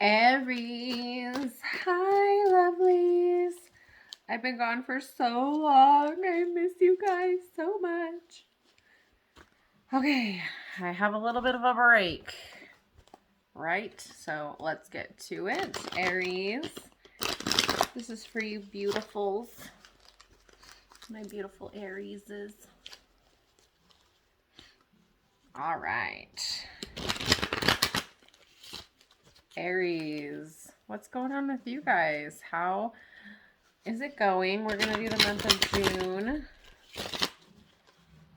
Aries, hi lovelies. I've been gone for so long. I miss you guys so much. Okay, I have a little bit of a break, right? So let's get to it. Aries, this is for you beautifuls. My beautiful Arieses. All right. Aries, what's going on with you guys? How is it going? We're going to do the month of June.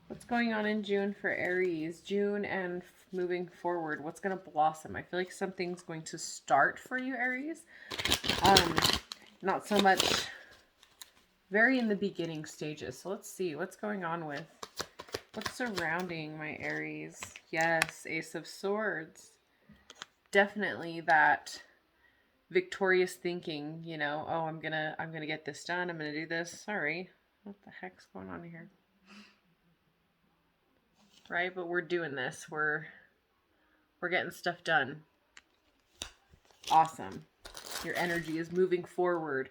What's going on in June for Aries? June and moving forward, what's going to blossom? I feel like something's going to start for you, Aries. Not so much very in the beginning stages. So let's see what's going on with what's surrounding my Aries. Yes, Ace of Swords. Definitely that victorious thinking, you know, oh, I'm gonna get this done, I'm gonna do this. Sorry. What the heck's going on here? Right? But we're doing this. We're getting stuff done. Awesome. Your energy is moving forward.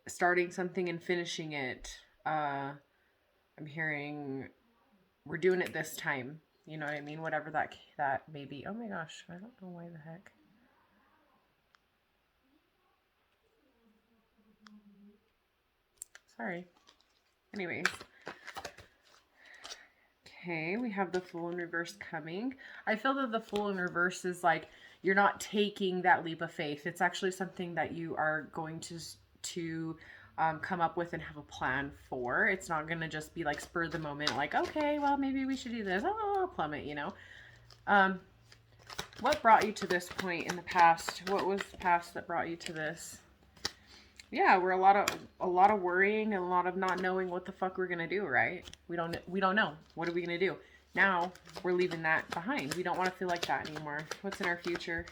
Starting something and finishing it. I'm hearing we're doing it this time. You know what I mean? Whatever that may be. Oh my gosh, I don't know why the heck. Sorry. Anyways. Okay, we have the Fool in Reverse coming. I feel that the Fool in Reverse is like you're not taking that leap of faith. It's actually something that you are going to come up with and have a plan for. It's not going to just be like spur of the moment, like, okay, well, maybe we should do this. Oh, plummet, you know. What brought you to this point in the past? What was the past that brought you to this? Yeah, we're a lot of worrying and a lot of not knowing what the fuck we're gonna do, right? We don't know. What are we gonna do? Now we're leaving that behind. We don't want to feel like that anymore. What's in our future?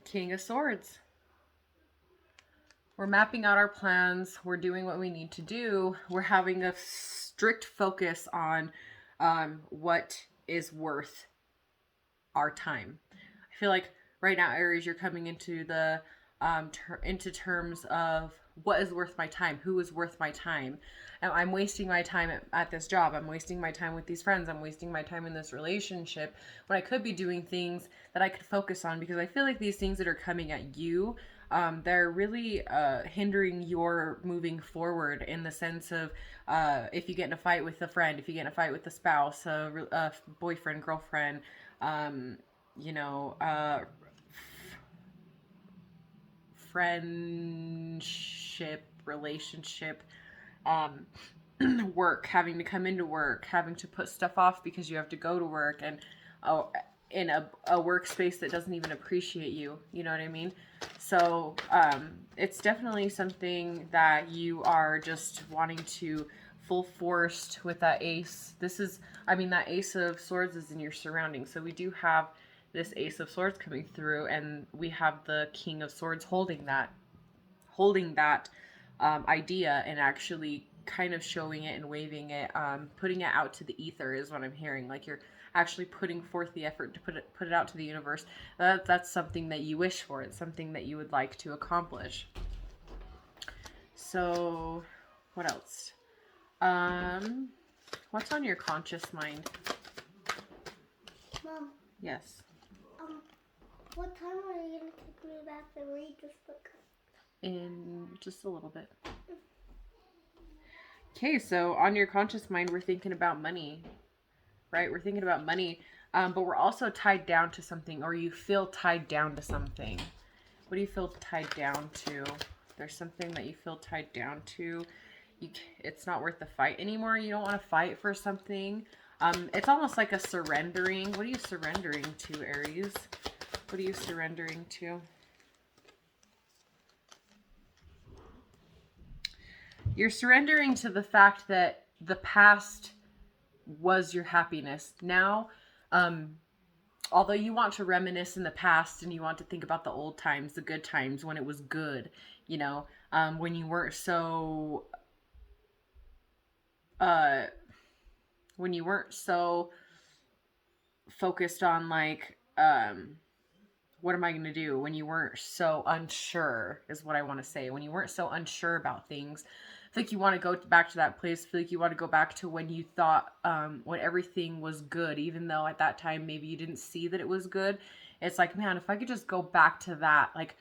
King of Swords. We're mapping out our plans. We're doing what we need to do. We're having a strict focus on what is worth our time. I feel like right now, Aries, you're coming into the into terms of what is worth my time, who is worth my time. And I'm wasting my time at this job. I'm wasting my time with these friends. I'm wasting my time in this relationship when I could be doing things that I could focus on, because I feel like these things that are coming at you, they're really hindering your moving forward in the sense of if you get in a fight with a friend, if you get in a fight with a spouse, a boyfriend, girlfriend, you know, friendship, relationship, work, having to come into work, having to put stuff off because you have to go to work, and in a workspace that doesn't even appreciate you. You know what I mean? So it's definitely something that you are just wanting to full forced with that ace. This is, I mean, that Ace of Swords is in your surroundings. So we do have this Ace of Swords coming through, and we have the King of Swords holding that idea and actually kind of showing it and waving it, putting it out to the ether is what I'm hearing. Like you're actually putting forth the effort to put it out to the universe. That's something that you wish for. It's something that you would like to accomplish. So, what else? What's on your conscious mind? Mom. Yes. What time are you gonna take me back to read this book? In just a little bit. Okay, so on your conscious mind, we're thinking about money, right? We're thinking about money, but we're also tied down to something, or you feel tied down to something. What do you feel tied down to? There's something that you feel tied down to. It's not worth the fight anymore. You don't want to fight for something. It's almost like a surrendering. What are you surrendering to, Aries? What are you surrendering to? You're surrendering to the fact that the past was your happiness. Now, although you want to reminisce in the past and you want to think about the old times, the good times when it was good, you know, when you weren't so, uh, when you weren't so focused on like what am I going to do when you weren't so unsure, is what I want to say. When you weren't so unsure about things, I feel like you want to go back to that place. I feel like you want to go back to when you thought, when everything was good, even though at that time maybe you didn't see that it was good. It's like, man, if I could just go back to that, like,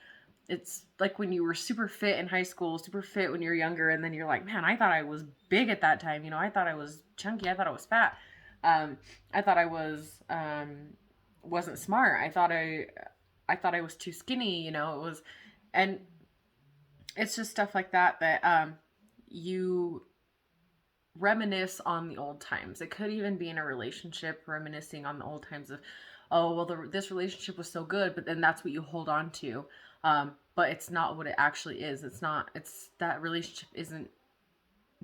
it's like when you were super fit in high school, super fit when you're younger, and then you're like, man, I thought I was big at that time. You know, I thought I was chunky. I thought I was fat. Um, I thought I wasn't smart. I thought I was too skinny, you know, it was, and it's just stuff like that that you reminisce on the old times. It could even be in a relationship, reminiscing on the old times of, oh, well, this relationship was so good, but then that's what you hold on to. But it's not what it actually is. It's not, it's that relationship isn't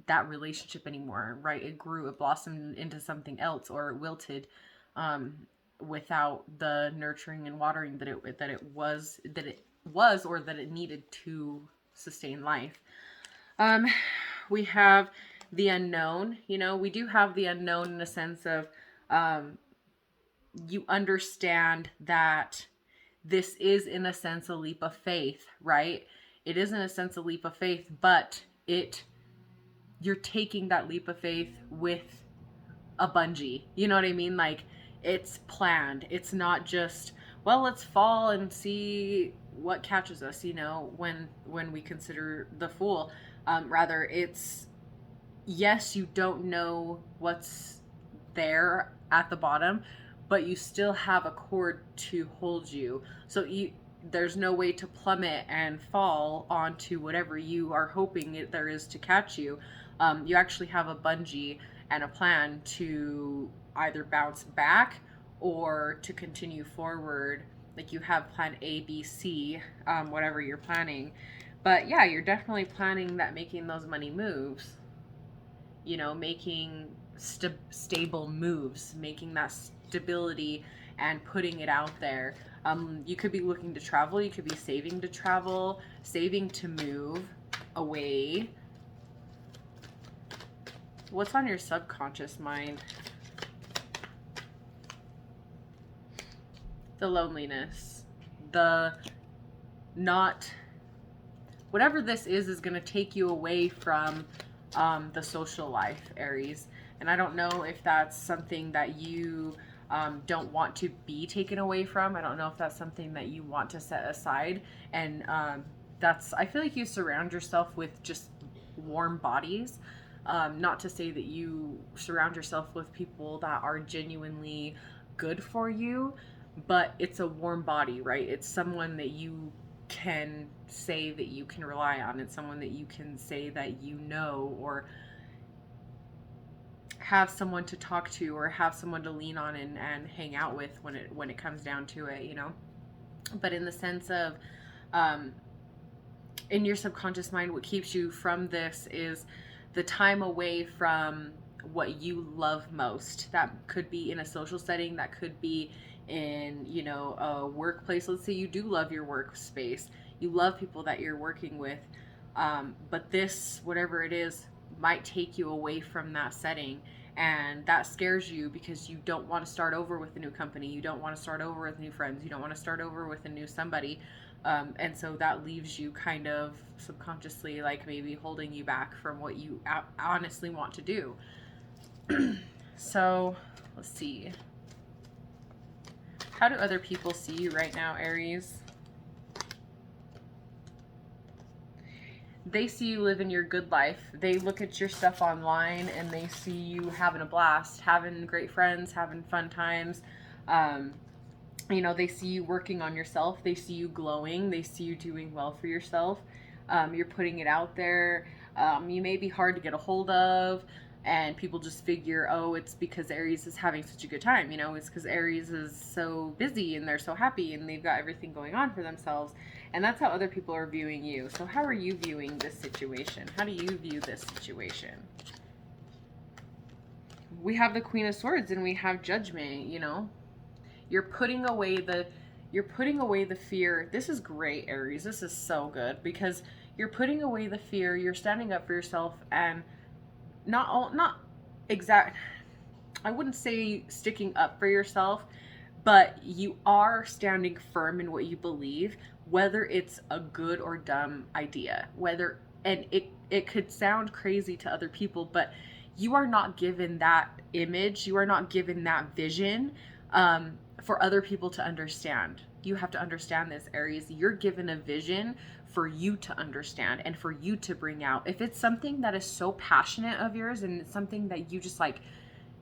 that relationship anymore, right? It grew, it blossomed into something else, or it wilted um, without the nurturing and watering that it was or that it needed to sustain life. Um, we have the unknown. You know, we do have the unknown in a sense of um, you understand that this is in a sense a leap of faith, right? It is in a sense a leap of faith, but it you're taking that leap of faith with a bungee. You know what I mean? Like, it's planned. It's not just, well, let's fall and see what catches us, you know, when we consider the fool. Rather, it's, yes, you don't know what's there at the bottom, but you still have a cord to hold you. So there's no way to plummet and fall onto whatever you are hoping there is to catch you. You actually have a bungee and a plan to either bounce back or to continue forward. Like, you have plan A, B, C, whatever you're planning. But yeah, you're definitely planning that, making those money moves, you know, making stable moves, making that stability and putting it out there. You could be looking to travel, you could be saving to travel, saving to move away. What's on your subconscious mind? The loneliness, the not, whatever this is going to take you away from the social life, Aries. And I don't know if that's something that you don't want to be taken away from. I don't know if that's something that you want to set aside. And that's, I feel like you surround yourself with just warm bodies. Not to say that you surround yourself with people that are genuinely good for you, but it's a warm body, right? It's someone that you can say that you can rely on. It's someone that you can say that you know, or have someone to talk to, or have someone to lean on and hang out with when it comes down to it, you know. But in the sense of um, in your subconscious mind, what keeps you from this is the time away from what you love most. That could be in a social setting, that could be in, you know, a workplace. Let's say you do love your workspace, you love people that you're working with, but this, whatever it is, might take you away from that setting, and that scares you because you don't want to start over with a new company, you don't want to start over with new friends, you don't want to start over with a new somebody. And so that leaves you kind of subconsciously, like, maybe holding you back from what you honestly want to do. So let's see. How do other people see you right now, Aries? They see you living your good life. They look at your stuff online and they see you having a blast, having great friends, having fun times. Um, you know, they see you working on yourself. They see you glowing. They see you doing well for yourself. You're putting it out there. You may be hard to get a hold of, and people just figure, oh, it's because Aries is having such a good time. You know, it's because Aries is so busy and they're so happy and they've got everything going on for themselves. And that's how other people are viewing you. So how are you viewing this situation? How do you view this situation? We have the Queen of Swords and we have Judgment, you know. You're putting away the fear. This is great, Aries. This is so good because you're putting away the fear. You're standing up for yourself, and not exact. I wouldn't say sticking up for yourself, but you are standing firm in what you believe, whether it's a good or dumb idea. Whether and it could sound crazy to other people, but you are not given that image, you are not given that vision for other people to understand. You have to understand this, Aries. You're given a vision for you to understand and for you to bring out. If it's something that is so passionate of yours and it's something that you just like,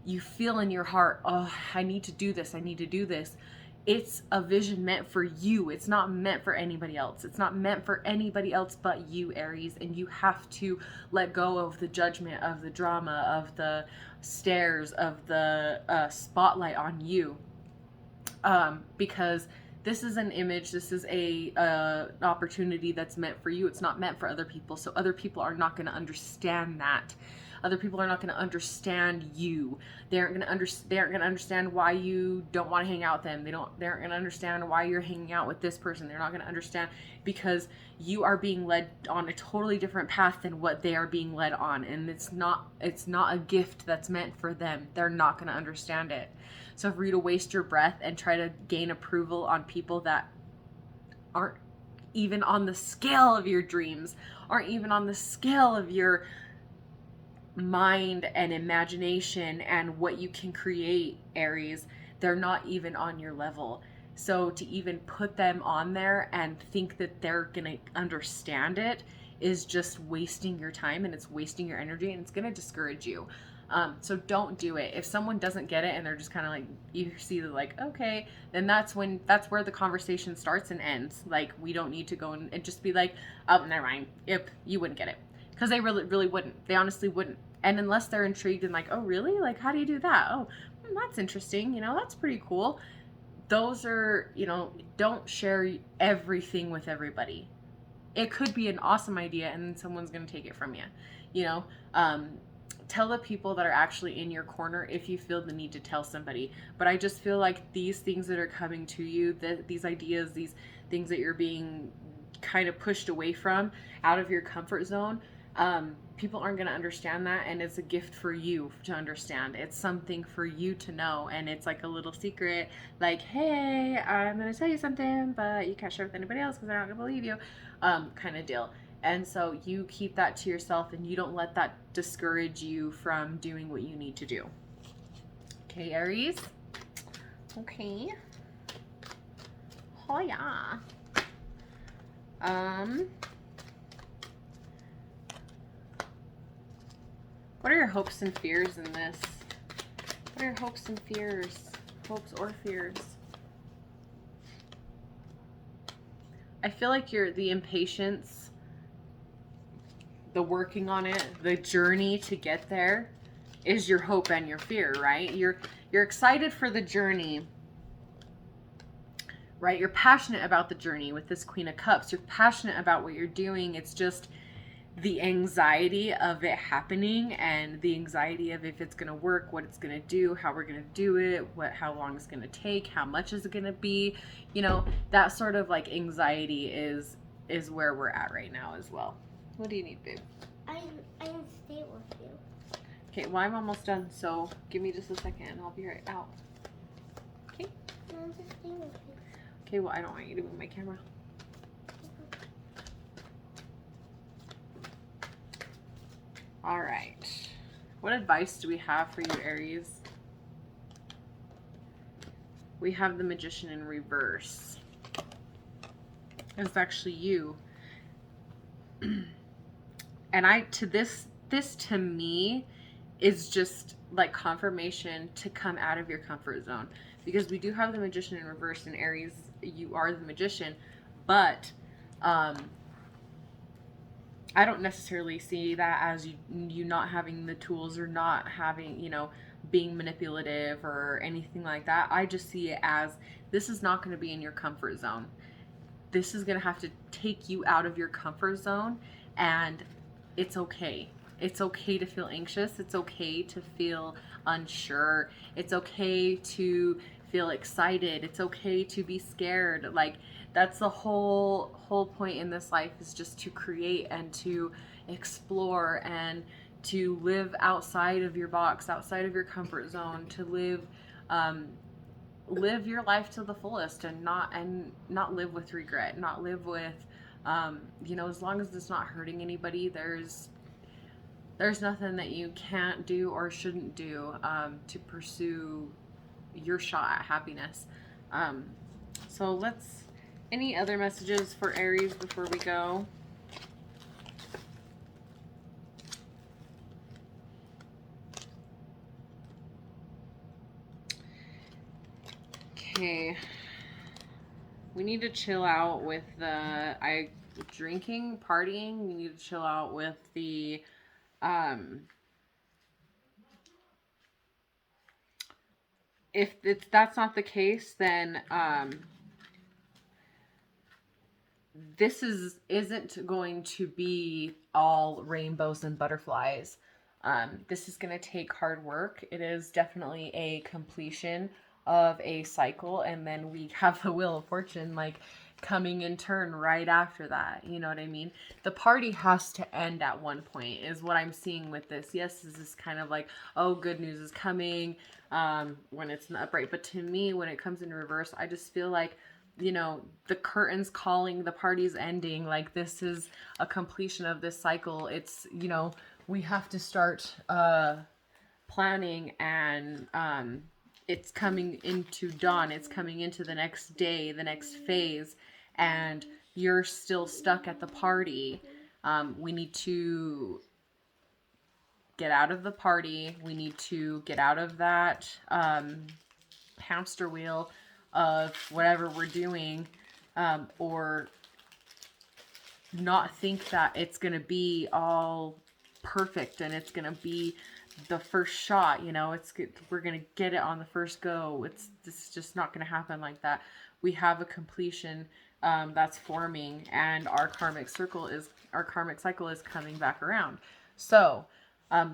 you feel in your heart, oh, I need to do this, I need to do this. It's a vision meant for you. It's not meant for anybody else. It's not meant for anybody else but you, Aries. And you have to let go of the judgment, of the drama, of the stares, of the spotlight on you. Because this is an image, this is a opportunity that's meant for you. It's not meant for other people. So other people are not going to understand that. Other people are not going to understand you. They aren't going to understand why you don't want to hang out with them. They aren't going to understand why you're hanging out with this person. They're not going to understand because you are being led on a totally different path than what they are being led on, and it's not a gift that's meant for them. They're not going to understand it. So for you to waste your breath and try to gain approval on people that aren't even on the scale of your dreams, aren't even on the scale of your mind and imagination and what you can create, Aries, they're not even on your level. So to even put them on there and think that they're gonna understand it is just wasting your time, and it's wasting your energy, and it's gonna discourage you. So don't do it. If someone doesn't get it and they're just kind of like, you see like, okay, then that's where the conversation starts and ends. Like, we don't need to go and just be like, oh, never mind. Yep, you wouldn't get it, because they really wouldn't. They honestly wouldn't. And unless they're intrigued and like, oh really, like, how do you do that? Oh, that's interesting, that's pretty cool. Those are, don't share everything with everybody. It could be an awesome idea and then someone's going to take it from you. you know um, Tell the people that are actually in your corner if you feel the need to tell somebody. But I just feel like these things that are coming to you, these ideas, these things that you're being kind of pushed away from, out of your comfort zone, people aren't going to understand that, and it's a gift for you to understand. It's something for you to know, and it's like a little secret, like, hey, I'm going to tell you something, but you can't share with anybody else because they're not going to believe you, kind of deal. And so you keep that to yourself, and you don't let that discourage you from doing what you need to do. Okay, Aries? Okay. Oh, yeah. What are your hopes and fears in this? What are your hopes and fears? Hopes or fears? I feel like the impatience, the working on it, the journey to get there is your hope and your fear, right? You're excited for the journey, right? You're passionate about the journey with this Queen of Cups. You're passionate about what you're doing. It's just the anxiety of it happening, and the anxiety of if it's going to work, what it's going to do, how we're going to do it, how long it's going to take, how much is it going to be. That sort of like anxiety is where we're at right now as well. What do you need, babe? I can stay with you. Okay, well, I'm almost done, so give me just a second and I'll be right out. Okay? No, I'm just staying with you. Okay, well, I don't want you to move my camera. All right. What advice do we have for you, Aries? We have the Magician in reverse. It's actually you. And this to me is just like confirmation to come out of your comfort zone, because we do have the Magician in reverse, and Aries, you are the Magician, but I don't necessarily see that as you not having the tools, or not having, being manipulative or anything like that. I just see it as, this is not going to be in your comfort zone. This is going to have to take you out of your comfort zone, and it's okay. It's okay to feel anxious. It's okay to feel unsure. It's okay to feel excited. It's okay to be scared. Like, that's the whole point in this life, is just to create and to explore and to live outside of your box, outside of your comfort zone, to um, live your life to the fullest, and not live with regret, not live with as long as it's not hurting anybody, there's nothing that you can't do or shouldn't do to pursue your shot at happiness. Um, so let's. Any other messages for Aries before we go? Okay. We need to chill out with the drinking, partying. We need to chill out with the um if that's not the case, then this isn't going to be all rainbows and butterflies. This is going to take hard work. It is definitely a completion of a cycle, and then we have the Wheel of Fortune like coming in turn right after that. You know what I mean? The party has to end at one point, is what I'm seeing with this. Yes, this is kind of like, oh, good news is coming when it's not upright. But to me, when it comes in reverse, I just feel like the curtains calling, the party's ending. Like, this is a completion of this cycle. It's, we have to start planning, and it's coming into dawn. It's coming into the next day, the next phase, and you're still stuck at the party. We need to get out of the party. We need to get out of that hamster wheel of whatever we're doing, or not think that it's going to be all perfect and it's going to be the first shot. We're going to get it on the first go. It's just not going to happen like that. We have a completion that's forming, and our karmic cycle is coming back around. So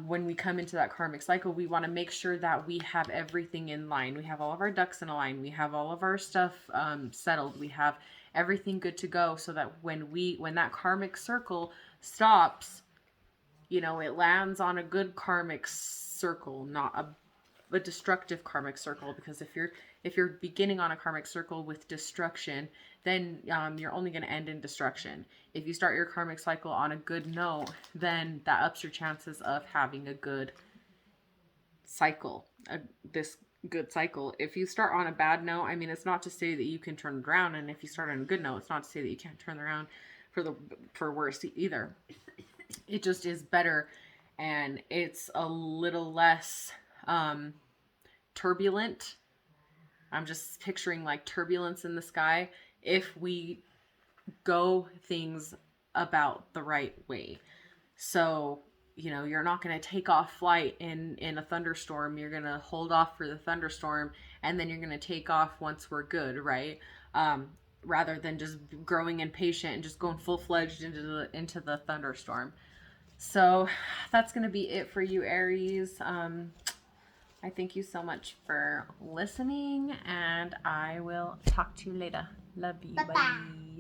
when we come into that karmic cycle, we want to make sure that we have everything in line. We have all of our ducks in a line. We have all of our stuff settled. We have everything good to go, so that when that karmic circle stops, it lands on a good karmic circle, not a destructive karmic circle. Because if you're beginning on a karmic circle with destruction, then you're only going to end in destruction. If you start your karmic cycle on a good note, then that ups your chances of having a good cycle, this good cycle. If you start on a bad note, I mean, it's not to say that you can turn it around, and if you start on a good note, it's not to say that you can't turn it around for worse either. It just is better, and it's a little less turbulent. I'm just picturing like turbulence in the sky if we go things about the right way. So, you're not going to take off flight in a thunderstorm. You're going to hold off for the thunderstorm, and then you're going to take off once we're good, right? Rather than just growing impatient and just going full-fledged into the thunderstorm. So that's going to be it for you, Aries. I thank you so much for listening, and I will talk to you later. Love you. Bye bye. Bye.